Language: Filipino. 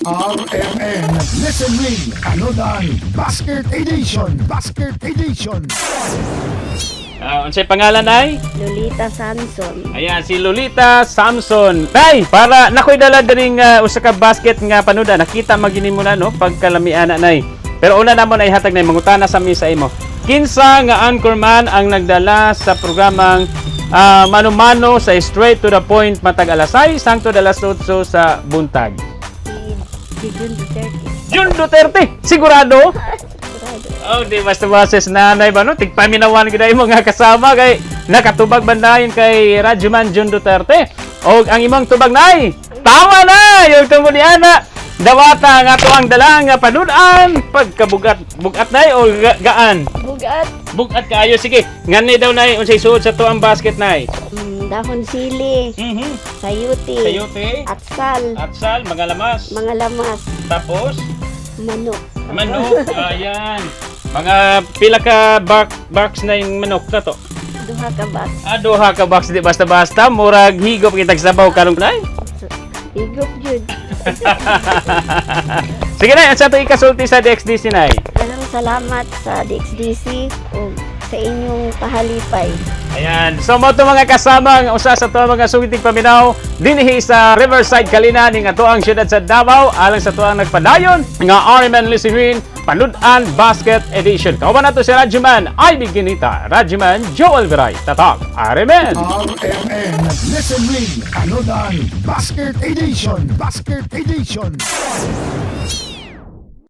RMN Listen Ring Anodan Basket Edition Basket Edition. Unsay pangalan ay? Lolita Samson. Ayan, si Lolita Samson. Nay, para nakoy dala dining usa ka basket nga panuda. Nakita magini mo na no pagkalamian na nay. Pero una namon ay hatag nay mangutana sa mi sa imo. Kinsa nga anchorman ang nagdala sa programang mano-mano sa straight to the point matag alas 6 hangtod alas 8 sa buntag? Si June Duterte. June Duterte, sigurado? Sigurado. Oh, di basta-basta sa nanay ba no? Tigpaminawan gid ay mga kasama kay nakatubag bandayon kay Radyoman June Duterte. O ang imong tubag nay, tama na! Yung tungod ni ana, dawata nga to ang dalang nga panudan pagkabugat bugat nay o gaan. Bugat. Bugat kaayo sige. Ngani daw nay unsay suod sa to ang basket nay? Dahon sili. Sayuti. Sayote, Atsal. mga lamas. Mga lamas. Tapos Manok. manok. Ayan. Mga pila ka box na yung manok na to. Duha ka box. Duha ka box di basta-basta murag higop kitag sabaw karong nay. Higop jud. Sige na, sa ito ikasulti sa DXDC nay. Anong salamat sa DXDC o sa inyong pahalipay. Ayan. So mo to mga kasama ang usa sa to mga sugiting paminaw dinhi sa Riverside Kalina ning ato ang siyudad sa Davao alang sa to ang nagpadayon nga RMN Listening Panudan Basket Edition. Kauban nato si Radyoman Ivy Ginita, Radyoman Joel Viray, tatak RMN. RMN Listen Ring Anodan Basket Edition Basket Edition.